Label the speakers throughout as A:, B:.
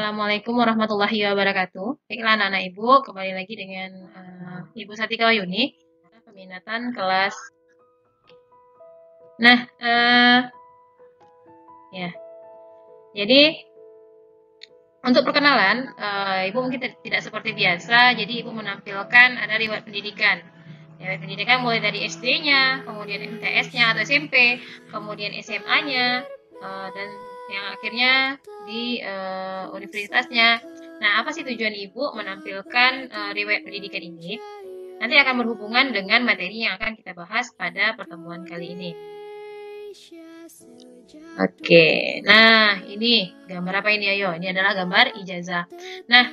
A: Assalamualaikum warahmatullahi wabarakatuh. Baiklah anak-anak Ibu, kembali lagi dengan Ibu Satika Wayuni, peminatan kelas. Nah, ya. Jadi untuk perkenalan, Ibu mungkin tidak seperti biasa. Jadi Ibu menampilkan ada riwayat pendidikan. Riwayat pendidikan mulai dari SD-nya, kemudian MTS-nya atau SMP, kemudian SMA-nya, dan yang akhirnya di universitasnya. Nah, apa sih tujuan Ibu menampilkan riwayat pendidikan ini? Nanti akan berhubungan dengan materi yang akan kita bahas pada pertemuan kali ini. Oke, nah ini gambar apa ini ayo? Ini adalah gambar ijazah. Nah,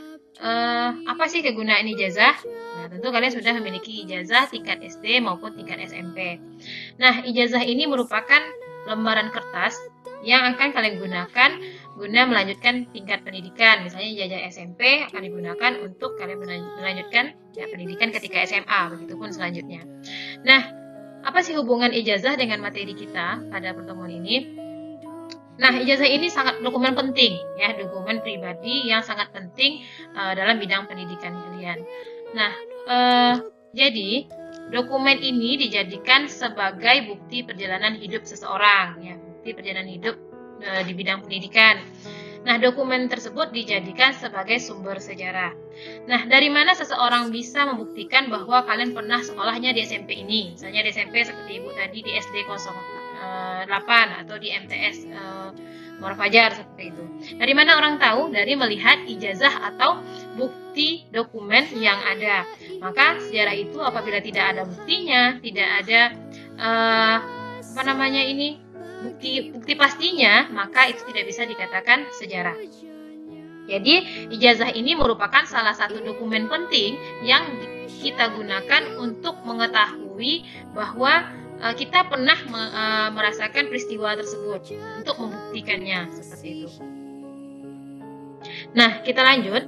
A: apa sih kegunaan ijazah? Nah, tentu kalian sudah memiliki ijazah tingkat SD maupun tingkat SMP. Nah, ijazah ini merupakan lembaran kertas yang akan kalian gunakan guna melanjutkan tingkat pendidikan. Misalnya ijazah SMP akan digunakan untuk kalian melanjutkan pendidikan ketika SMA, begitupun selanjutnya. Nah, apa sih hubungan ijazah dengan materi kita pada pertemuan ini? Nah, ijazah ini sangat dokumen penting, ya, dokumen pribadi yang sangat penting dalam bidang pendidikan kalian. Nah, jadi dokumen ini dijadikan sebagai bukti perjalanan hidup seseorang, ya, bukti perjalanan hidup di bidang pendidikan. Nah, dokumen tersebut dijadikan sebagai sumber sejarah. Nah, dari mana seseorang bisa membuktikan bahwa kalian pernah sekolahnya di SMP ini? Misalnya di SMP seperti Ibu tadi di SD 08 atau di MTS Muara Fajar seperti itu. Dari mana orang tahu? Dari melihat ijazah atau bukti dokumen yang ada. Maka sejarah itu apabila tidak ada buktinya, tidak ada bukti pastinya, maka itu tidak bisa dikatakan sejarah. Jadi ijazah ini merupakan salah satu dokumen penting yang kita gunakan untuk mengetahui bahwa kita pernah merasakan peristiwa tersebut untuk membuktikannya seperti itu. Nah, kita lanjut.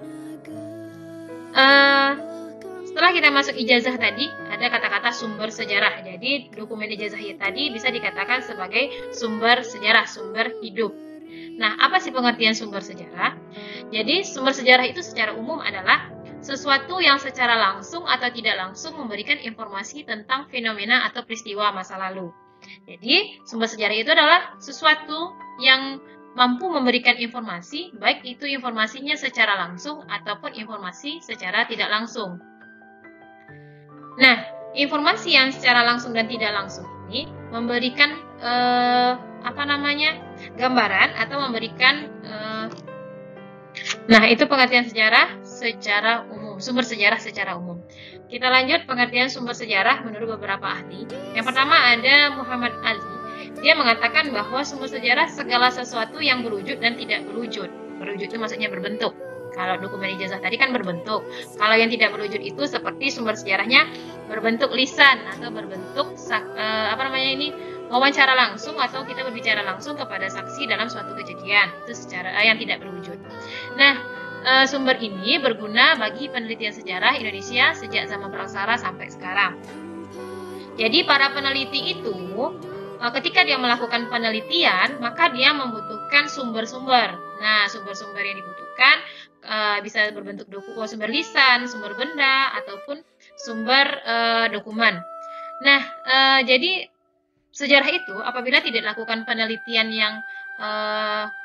A: Setelah kita masuk ijazah tadi, ada kata-kata sumber sejarah. Jadi, dokumen ijazah tadi bisa dikatakan sebagai sumber sejarah, sumber hidup. Nah, apa sih pengertian sumber sejarah? Jadi, sumber sejarah itu secara umum adalah sesuatu yang secara langsung atau tidak langsung memberikan informasi tentang fenomena atau peristiwa masa lalu. Jadi, sumber sejarah itu adalah sesuatu yang mampu memberikan informasi, baik itu informasinya secara langsung ataupun informasi secara tidak langsung. Nah, informasi yang secara langsung dan tidak langsung ini memberikan gambaran atau memberikan nah, itu pengertian sejarah secara umum, sumber sejarah secara umum. Kita lanjut pengertian sumber sejarah menurut beberapa ahli. Yang pertama ada Muhammad Ali. Dia mengatakan bahwa sumber sejarah segala sesuatu yang berwujud dan tidak berwujud. Berwujud itu maksudnya berbentuk. Kalau dokumen ijazah tadi kan berbentuk. Kalau yang tidak berwujud itu seperti sumber sejarahnya berbentuk lisan atau berbentuk wawancara langsung atau kita berbicara langsung kepada saksi dalam suatu kejadian. Itu secara yang tidak berwujud. Nah, sumber ini berguna bagi penelitian sejarah Indonesia sejak zaman praksara sampai sekarang. Jadi para peneliti itu ketika dia melakukan penelitian, maka dia membutuhkan sumber-sumber. Nah, sumber-sumber yang dibutuhkan bisa berbentuk sumber lisan, sumber benda, ataupun sumber dokumen. Nah, jadi sejarah itu apabila tidak dilakukan penelitian yang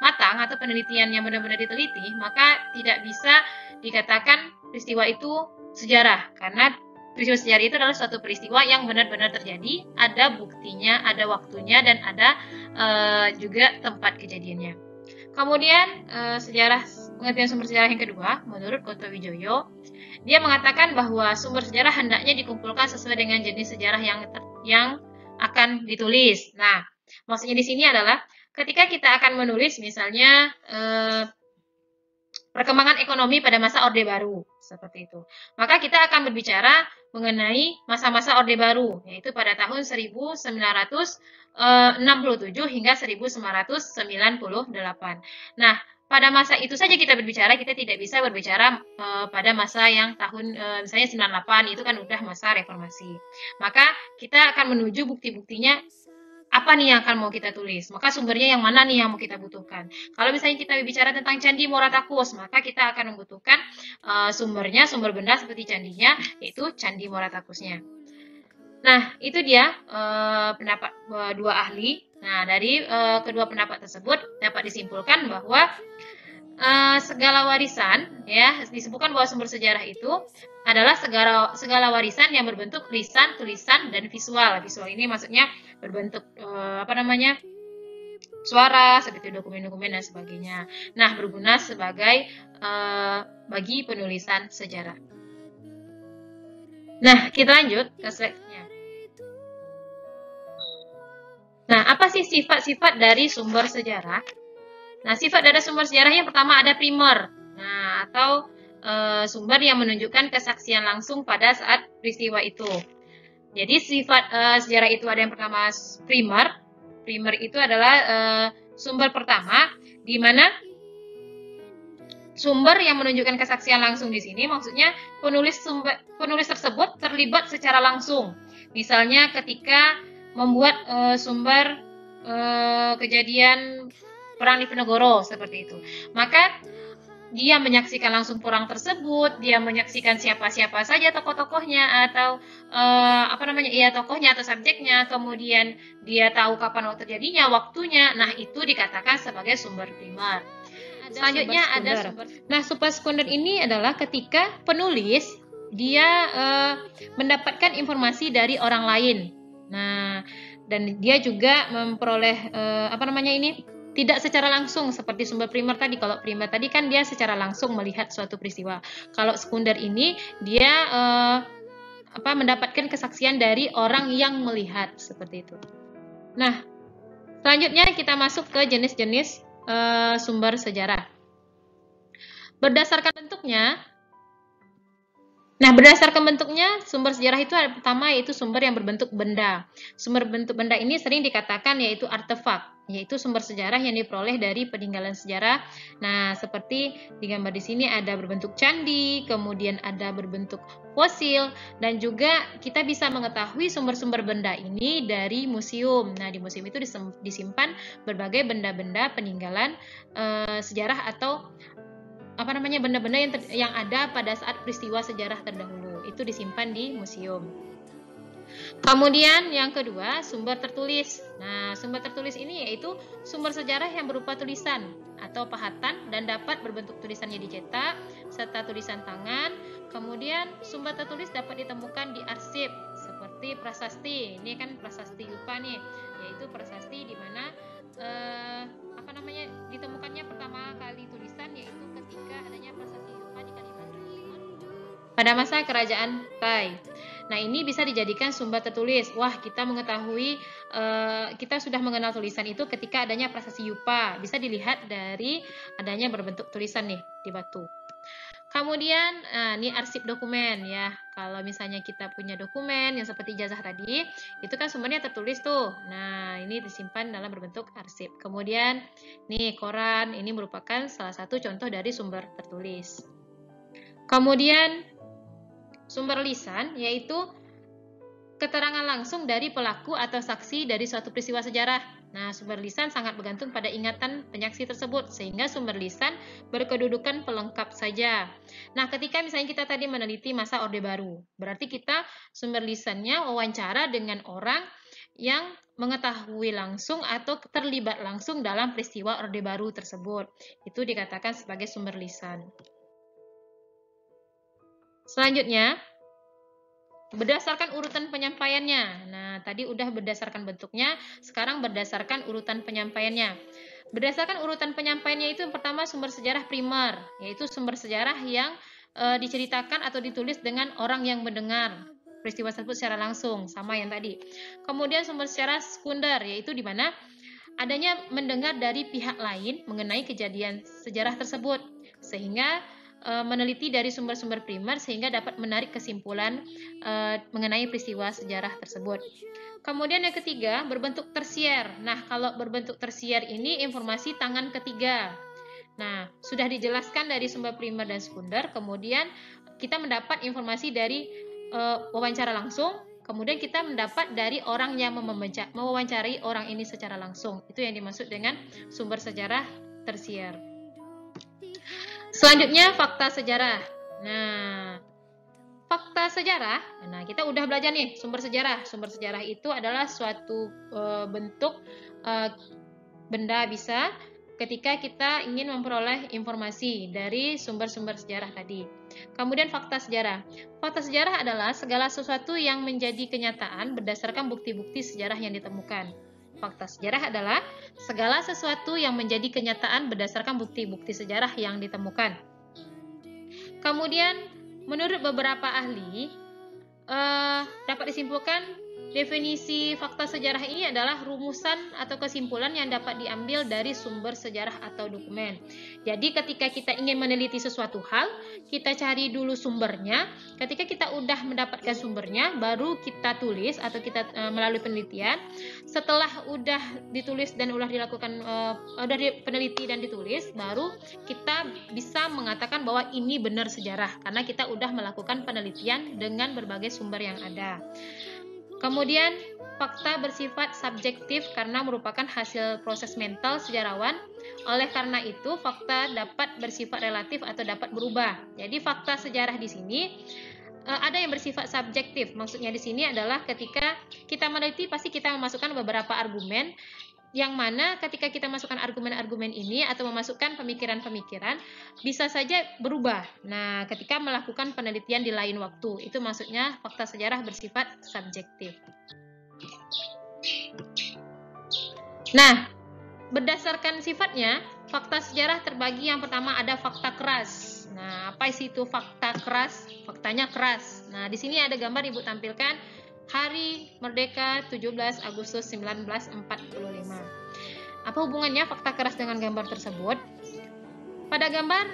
A: matang atau penelitian yang benar-benar diteliti, maka tidak bisa dikatakan peristiwa itu sejarah, karena peristiwa sejarah itu adalah suatu peristiwa yang benar-benar terjadi, ada buktinya, ada waktunya, dan ada juga tempat kejadiannya. Kemudian pengertian sumber sejarah yang kedua, menurut Gonto Wijoyo, dia mengatakan bahwa sumber sejarah hendaknya dikumpulkan sesuai dengan jenis sejarah yang akan ditulis. Nah, maksudnya di sini adalah ketika kita akan menulis misalnya perkembangan ekonomi pada masa Orde Baru, seperti itu. Maka kita akan berbicara mengenai masa-masa Orde Baru, yaitu pada tahun 1967 hingga 1998. Nah, pada masa itu saja kita berbicara, kita tidak bisa berbicara pada masa yang tahun misalnya 98, itu kan udah masa reformasi. Maka kita akan menuju bukti-buktinya apa nih yang akan mau kita tulis, maka sumbernya yang mana nih yang mau kita butuhkan. Kalau misalnya kita bicara tentang Candi Moratakus, maka kita akan membutuhkan sumbernya, sumber benda seperti candinya, yaitu Candi Moratakusnya. Nah, itu dia pendapat dua ahli. Nah, dari kedua pendapat tersebut dapat disimpulkan bahwa segala warisan, ya, disebutkan bahwa sumber sejarah itu adalah segala warisan yang berbentuk lisan, tulisan, dan visual. Visual ini maksudnya berbentuk suara seperti dokumen-dokumen dan sebagainya. Nah, berguna sebagai bagi penulisan sejarah. Nah, kita lanjut ke slide-nya. Nah, apa sih sifat-sifat dari sumber sejarah? Nah, sifat dari sumber sejarah yang pertama ada primer. Nah, atau sumber yang menunjukkan kesaksian langsung pada saat peristiwa itu. Jadi sifat sejarah itu ada yang pertama primer. Primer itu adalah sumber pertama, di mana sumber yang menunjukkan kesaksian langsung di sini maksudnya penulis tersebut terlibat secara langsung. Misalnya ketika membuat sumber kejadian perang Diponegoro seperti itu. Maka dia menyaksikan langsung perang tersebut, dia menyaksikan siapa-siapa saja tokoh-tokohnya atau tokohnya atau subjeknya, kemudian dia tahu kapan waktu terjadinya, waktunya. Nah, itu dikatakan sebagai sumber primer. Selanjutnya ada sumber. Nah, sumber sekunder ini adalah ketika penulis dia mendapatkan informasi dari orang lain. Nah, dan dia juga memperoleh tidak secara langsung seperti sumber primer tadi. Kalau primer tadi kan dia secara langsung melihat suatu peristiwa. Kalau sekunder ini dia mendapatkan kesaksian dari orang yang melihat seperti itu. Nah, selanjutnya kita masuk ke jenis-jenis sumber sejarah. Berdasarkan bentuknya, sumber sejarah itu ada pertama yaitu sumber yang berbentuk benda. Sumber bentuk benda ini sering dikatakan yaitu artefak, yaitu sumber sejarah yang diperoleh dari peninggalan sejarah. Nah, seperti di gambar di sini ada berbentuk candi, kemudian ada berbentuk fosil, dan juga kita bisa mengetahui sumber-sumber benda ini dari museum. Nah, di museum itu disimpan berbagai benda-benda peninggalan sejarah atau benda-benda yang ada pada saat peristiwa sejarah terdahulu. Itu disimpan di museum. Kemudian yang kedua, sumber tertulis. Nah, sumber tertulis ini yaitu sumber sejarah yang berupa tulisan atau pahatan dan dapat berbentuk tulisannya dicetak serta tulisan tangan. Kemudian sumber tertulis dapat ditemukan di arsip seperti prasasti. Ini kan prasasti Yupa nih, yaitu prasasti di mana ditemukannya pertama kali tulisan yaitu ketika adanya prasasti Yupa di Kalimantan Timur pada masa kerajaan Tai. Nah, ini bisa dijadikan sumber tertulis. Wah, kita mengetahui kita sudah mengenal tulisan itu ketika adanya prasasti Yupa. Bisa dilihat dari adanya berbentuk tulisan nih di batu. Kemudian ini arsip dokumen ya. Kalau misalnya kita punya dokumen yang seperti ijazah tadi, itu kan sumbernya tertulis tuh. Nah, ini disimpan dalam berbentuk arsip. Kemudian nih koran, ini merupakan salah satu contoh dari sumber tertulis. Kemudian sumber lisan yaitu keterangan langsung dari pelaku atau saksi dari suatu peristiwa sejarah. Nah, sumber lisan sangat bergantung pada ingatan penyaksi tersebut, sehingga sumber lisan berkedudukan pelengkap saja. Nah, ketika misalnya kita tadi meneliti masa Orde Baru, berarti kita sumber lisannya wawancara dengan orang yang mengetahui langsung atau terlibat langsung dalam peristiwa Orde Baru tersebut. Itu dikatakan sebagai sumber lisan. Selanjutnya, berdasarkan urutan penyampaiannya. Nah, tadi udah berdasarkan bentuknya, sekarang berdasarkan urutan penyampaiannya. Berdasarkan urutan penyampaiannya itu yang pertama sumber sejarah primer, yaitu sumber sejarah yang diceritakan atau ditulis dengan orang yang mendengar peristiwa tersebut secara langsung, sama yang tadi. Kemudian sumber sejarah sekunder, yaitu di mana adanya mendengar dari pihak lain mengenai kejadian sejarah tersebut, sehingga meneliti dari sumber-sumber primer sehingga dapat menarik kesimpulan mengenai peristiwa sejarah tersebut. Kemudian yang ketiga, berbentuk tersier. Nah, kalau berbentuk tersier ini informasi tangan ketiga. Nah, sudah dijelaskan dari sumber primer dan sekunder, kemudian kita mendapat informasi dari wawancara langsung, kemudian kita mendapat dari orang yang mewawancarai orang ini secara langsung. Itu yang dimaksud dengan sumber sejarah tersier. Selanjutnya fakta sejarah. Nah, fakta sejarah, nah kita udah belajar nih sumber sejarah. Sumber sejarah itu adalah suatu bentuk benda bisa ketika kita ingin memperoleh informasi dari sumber-sumber sejarah tadi. Kemudian fakta sejarah. Fakta sejarah adalah segala sesuatu yang menjadi kenyataan berdasarkan bukti-bukti sejarah yang ditemukan. Fakta sejarah adalah segala sesuatu yang menjadi kenyataan berdasarkan bukti-bukti sejarah yang ditemukan. Kemudian, menurut beberapa ahli, dapat disimpulkan definisi fakta sejarah ini adalah rumusan atau kesimpulan yang dapat diambil dari sumber sejarah atau dokumen. Jadi ketika kita ingin meneliti sesuatu hal, kita cari dulu sumbernya. Ketika kita udah mendapatkan sumbernya, baru kita tulis atau kita melalui penelitian. Setelah udah ditulis dan udah dilakukan peneliti dan ditulis, baru kita bisa mengatakan bahwa ini benar sejarah karena kita udah melakukan penelitian dengan berbagai sumber yang ada. Kemudian, fakta bersifat subjektif karena merupakan hasil proses mental sejarawan. Oleh karena itu, fakta dapat bersifat relatif atau dapat berubah. Jadi, fakta sejarah di sini ada yang bersifat subjektif. Maksudnya di sini adalah ketika kita meneliti, pasti kita memasukkan beberapa argumen, yang mana ketika kita masukkan argumen-argumen ini atau memasukkan pemikiran-pemikiran bisa saja berubah. Nah, ketika melakukan penelitian di lain waktu, itu maksudnya fakta sejarah bersifat subjektif. Nah, berdasarkan sifatnya, fakta sejarah terbagi yang pertama ada fakta keras. Nah, apa sih itu fakta keras? Faktanya keras. Nah, di sini ada gambar Ibu tampilkan. Hari Merdeka 17 Agustus 1945. Apa hubungannya fakta keras dengan gambar tersebut? Pada gambar,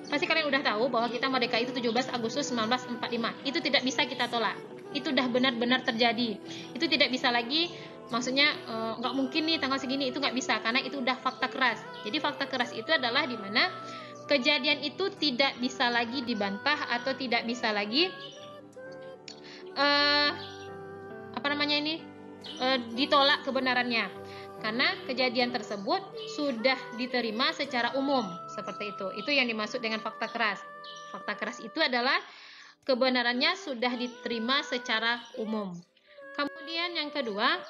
A: pasti kalian udah tahu bahwa kita merdeka itu 17 Agustus 1945. Itu tidak bisa kita tolak. Itu udah benar-benar terjadi. Itu tidak bisa lagi, maksudnya nggak mungkin nih tanggal segini, itu nggak bisa. Karena itu udah fakta keras. Jadi fakta keras itu adalah di mana kejadian itu tidak bisa lagi dibantah atau tidak bisa lagi ditolak kebenarannya karena kejadian tersebut sudah diterima secara umum seperti itu. Itu yang dimaksud dengan fakta keras. Fakta keras itu adalah kebenarannya sudah diterima secara umum. Kemudian yang kedua,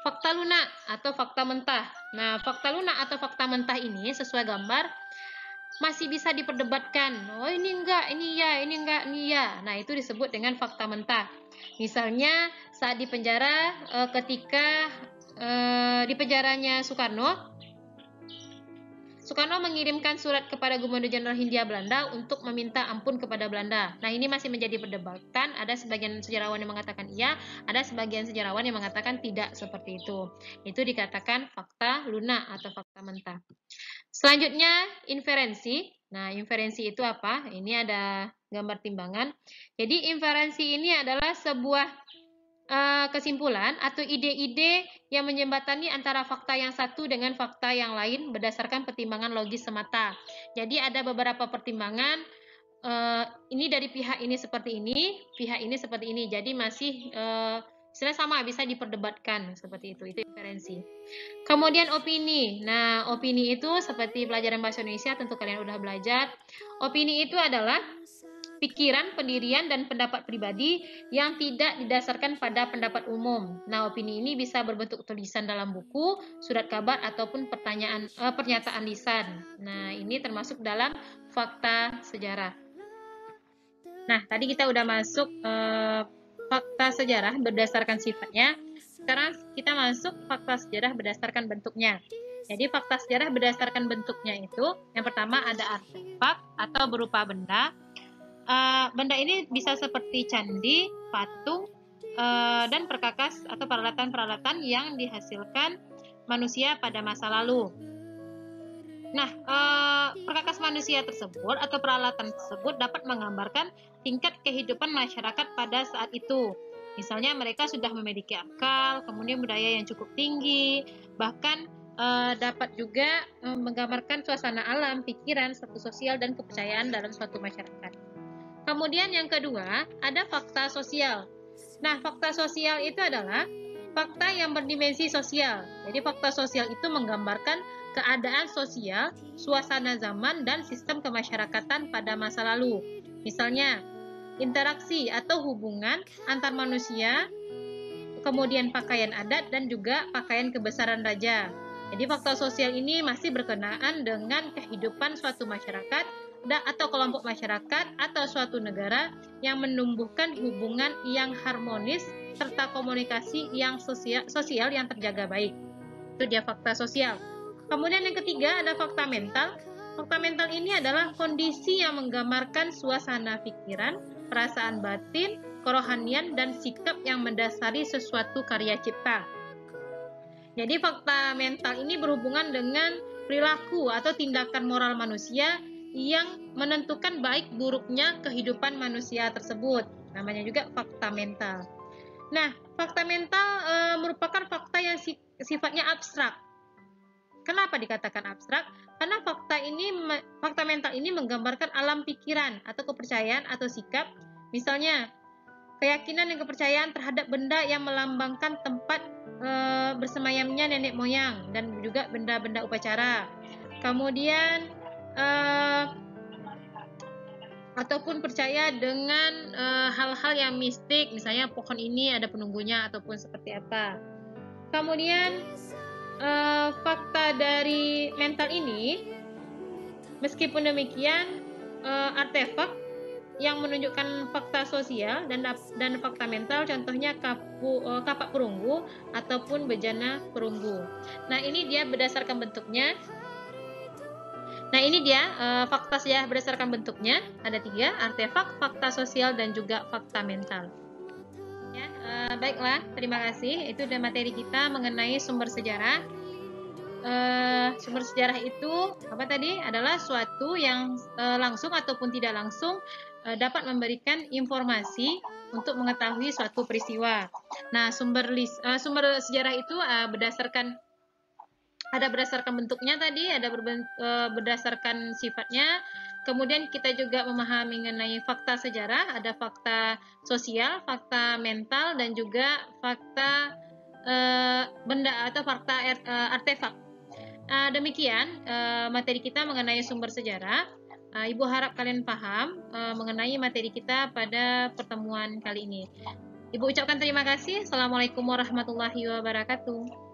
A: fakta lunak atau fakta mentah. Nah, fakta lunak atau fakta mentah ini sesuai gambar masih bisa diperdebatkan. Oh, ini enggak, ini ya, ini enggak, ini ya. Nah, itu disebut dengan fakta mentah. Misalnya saat di penjara, ketika di penjaranya Soekarno mengirimkan surat kepada Gubernur Jenderal Hindia Belanda untuk meminta ampun kepada Belanda. Nah, ini masih menjadi perdebatan. Ada sebagian sejarawan yang mengatakan iya, ada sebagian sejarawan yang mengatakan tidak seperti itu. Itu dikatakan fakta lunak atau fakta mentah. Selanjutnya, inferensi. Nah, inferensi itu apa? Ini ada gambar timbangan. Jadi, inferensi ini adalah sebuah kesimpulan atau ide-ide yang menjembatani antara fakta yang satu dengan fakta yang lain berdasarkan pertimbangan logis semata. Jadi, ada beberapa pertimbangan. Ini dari pihak ini seperti ini, pihak ini seperti ini. Jadi, masih istilahnya sama, bisa diperdebatkan seperti itu. Itu inferensi. Kemudian opini. Nah, opini itu seperti pelajaran bahasa Indonesia, tentu kalian udah belajar. Opini itu adalah pikiran, pendirian, dan pendapat pribadi yang tidak didasarkan pada pendapat umum. Nah, opini ini bisa berbentuk tulisan dalam buku, surat kabar, ataupun pernyataan lisan. Nah, ini termasuk dalam fakta sejarah. Nah, tadi kita udah masuk fakta sejarah berdasarkan sifatnya. Sekarang kita masuk fakta sejarah berdasarkan bentuknya. Jadi fakta sejarah berdasarkan bentuknya itu, yang pertama ada artefak atau berupa benda. Benda ini bisa seperti candi, patung, dan perkakas atau peralatan-peralatan yang dihasilkan manusia pada masa lalu. Nah, perkakas manusia tersebut atau peralatan tersebut dapat menggambarkan tingkat kehidupan masyarakat pada saat itu. Misalnya mereka sudah memiliki akal, kemudian budaya yang cukup tinggi, bahkan dapat juga menggambarkan suasana alam, pikiran, status sosial, dan kepercayaan dalam suatu masyarakat. Kemudian yang kedua, ada fakta sosial. Nah, fakta sosial itu adalah fakta yang berdimensi sosial. Jadi fakta sosial itu menggambarkan keadaan sosial, suasana zaman, dan sistem kemasyarakatan pada masa lalu. Misalnya, interaksi atau hubungan antar manusia, kemudian pakaian adat, dan juga pakaian kebesaran raja. Jadi fakta sosial ini masih berkenaan dengan kehidupan suatu masyarakat atau kelompok masyarakat atau suatu negara yang menumbuhkan hubungan yang harmonis serta komunikasi yang sosial yang terjaga baik. Itu dia fakta sosial. Kemudian yang ketiga ada fakta mental. Fakta mental ini adalah kondisi yang menggambarkan suasana pikiran, perasaan batin, kerohanian, dan sikap yang mendasari sesuatu karya cipta. Jadi fakta mental ini berhubungan dengan perilaku atau tindakan moral manusia yang menentukan baik buruknya kehidupan manusia tersebut. Namanya juga fakta mental. Nah, fakta mental merupakan fakta yang sifatnya abstrak. Kenapa dikatakan abstrak? Karena fakta mental ini menggambarkan alam pikiran atau kepercayaan atau sikap, misalnya keyakinan dan kepercayaan terhadap benda yang melambangkan tempat bersemayamnya nenek moyang dan juga benda-benda upacara. Kemudian ataupun percaya dengan hal-hal yang mistik, misalnya pohon ini ada penunggunya ataupun seperti apa. Kemudian fakta dari mental ini, meskipun demikian, artefak yang menunjukkan fakta sosial dan fakta mental, contohnya kapak perunggu ataupun bejana perunggu. Nah, ini dia berdasarkan bentuknya. Nah, ini dia fakta sejarah berdasarkan bentuknya. Ada 3, artefak, fakta sosial, dan juga fakta mental. Ya, baiklah, terima kasih. Itu adalah materi kita mengenai sumber sejarah. Sumber sejarah itu apa tadi? Adalah suatu yang langsung ataupun tidak langsung dapat memberikan informasi untuk mengetahui suatu peristiwa. Nah, sumber sejarah itu berdasarkan bentuknya tadi, ada berdasarkan sifatnya. Kemudian kita juga memahami mengenai fakta sejarah, ada fakta sosial, fakta mental, dan juga fakta benda atau fakta artefak. Demikian materi kita mengenai sumber sejarah. Ibu harap kalian paham mengenai materi kita pada pertemuan kali ini. Ibu ucapkan terima kasih. Assalamualaikum warahmatullahi wabarakatuh.